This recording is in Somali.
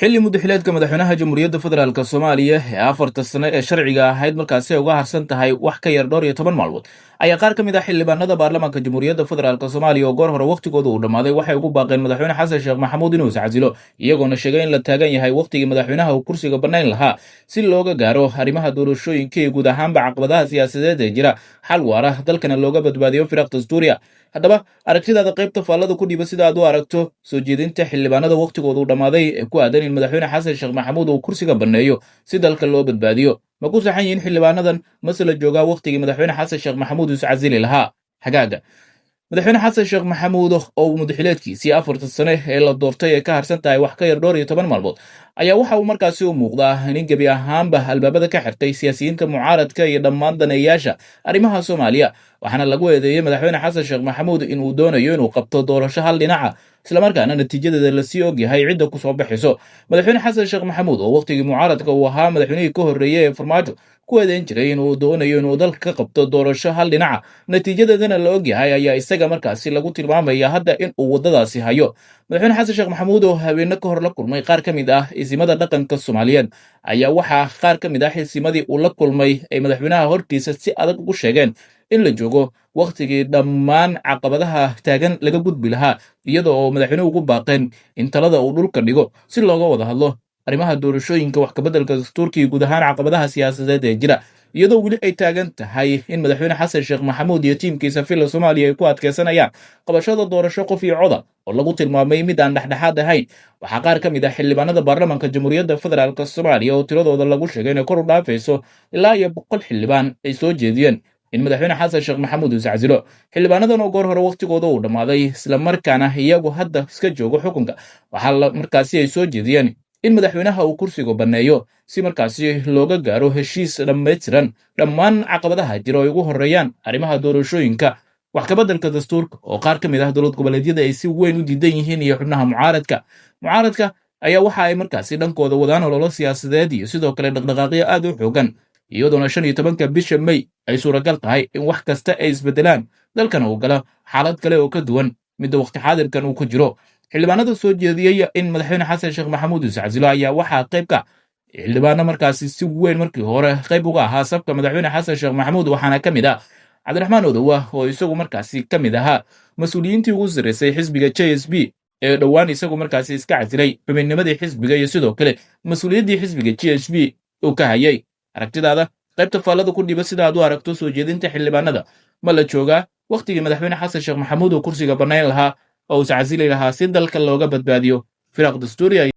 xilli muddaxileedka madaxweynaha jamhuuriyadda federaalk soomaaliya ee afarta sano ee sharciga ahayd markaasi ay uga harsan tahay wax ka yar dhowr iyo toban maalmood ayaa qaar ka mid ah xildhibaanada baarlamaanka jamhuuriyadda federaalk soomaaliya oo goor hore wakhtigooda uu dhammaaday waxay ugu baaqeen madaxweyne xasan sheekh maxamuud inuu iscasilo iyagoona sheegay in la taagan yahay wakhtigii madaxweynaha uu kursiga bannayn lahaa si looga gaaro arrimaha doorashooyinka iyo guud ahaanba caqabadaha siyaasadeed ee jira xal waara dalkana looga badbaadiyo firaaq dastuuriya. haddaba aragtidaada qaybta faallada ku dhiiba sida aad u aragto soo jeedinta xildhibaanada wakhtigooda uu dhammaaday ee ku aadan in madaxweyne xasan sheekh maxamuud uu kursiga banneeyo si dalka loo badbaadiyo. ma ku saxan yihiin xildhibaanadan mase la joogaa wakhtigii madaxweyne xasan sheekh maxamuud uu iscasili lahaa? hagaaga madaxweyne xasan sheekh maxamuud oo muddaxileedkiisii afarta sane ee la doortay ee ka harsan tahay wax ka yar dhowr iyo toban maalmood ayaa waxa uu markaasi u muuqdaa nin gebi ahaanba albaabada ka xirtay siyaasiyiinta mucaaradka iyo dhammaan daneeyaasha arrimaha soomaaliya, waxaana lagu eedeeyey madaxweyne xasan sheekh maxamuud inuu doonayo inuu qabto doorasho hal dhinaca islamarkaana natiijadeeda lasii ogyahay cidda ku soo baxayso. madaxweyne xasan sheekh maxamuud oo wakhtigii mucaaradka uu ahaa madaxweynihii ka horreeyey ee farmaajo ku eedeyn jiray inuu doonayo inuu dalka ka qabto doorasho hal dhinaca natiijadeedana la ogyahay ayaa isaga markaasi lagu tilmaamaya hadda in uu waddadaasi hayo. madaxweyne xasan sheekh maxamuud oo habeenne ka hor la kulmay qaar ka mid ah isimada dhaqanka soomaaliyeed ayaa waxaa qaar ka mid ah isimadii uu la kulmay ay madaxweynaha hortiisa si adag ugu sheegeen in la joogo wakhtigii dhammaan caqabadaha taagan laga gudbi lahaa, iyada oo madaxweynuhu ugu baaqeen in talada uu dhulka dhigo si looga wada hadlo arrimaha doorashooyinka, wax kabeddelka dastuurka iyo guud ahaan caqabadaha siyaasadeed ee jira, iyadoo weli ay taagan tahay in madaxweyne xasan sheekh maxamuud iyo tiimkiisa filla soomaaliya ay ku adkeysanayaan qabashada doorasho qof iyo coda oo lagu tilmaamay mid aan dhexdhexaad ahayn. waxaa qaar ka mid ah xildhibaanada baarlamaanka jamhuuriyadda federaalk soomaaliya oo tiradooda lagu sheegay inay kor u dhaafayso ilaa iyo 100 xildhibaan ay soo jeediyeen in madaxweyne xasan sheekh maxamuud uu iscasilo. xildhibaanadan oo goor hore wakhtigooda uu dhammaaday islamarkaana iyagu hadda iska joogo xukunka waxaa markaasi ay soo jeediyeen in madaxweynaha uu kursiga banneeyo si markaasi looga gaaro heshiis dhammaystiran dhammaan caqabadaha jira oo ay ugu horreeyaan arrimaha doorashooyinka, wax kabeddelka dastuurka oo qaar ka mid ah dowlad goboleedyada ay si weyn u diidan yihiin iyo xubnaha mucaaradka ayaa waxa ay markaasi dhankooda wadaan ololo siyaasadeed iyo sidoo kale dhaqdhaqaaqyo aad u xoogan, iyadoona 15 bisha May ay suuragal tahay in wax kasta ay isbedelaan dalkana uu galo xaalad kale oo ka duwan midda waqti xaadirkan uu ku jiro. xildhibaanada soo jeediyey in madaxweyne xasan sheekh maxamuud uu iscasilo ayaa waxaa qayb ka xildhibaano markaasi si weyn markii hore qayb uga ahaa safka madaxweyne xasan sheekh maxamuud, waxaana ka mid ah cabdiraxmaan odowa oo isagu markaasi ka mid ahaa mas-uuliyiintii ugu sarreysay xisbiga JSB ee dhowaan isagu markaasi iska casilay xubinnimadii xisbiga iyo sidoo kale mas-uuliyaddii xisbiga JSB uu ka hayay. aragtidaada qaybta faallada ku dhiiba sida aad u aragto soo jeedinta xildhibaanada. ma la joogaa wakhtigii madaxweyne xasan sheekh maxamuud uu kursiga bannayn lahaa oo iscasili lahaa si dalka looga badbaadiyo firaaq dastuuriya?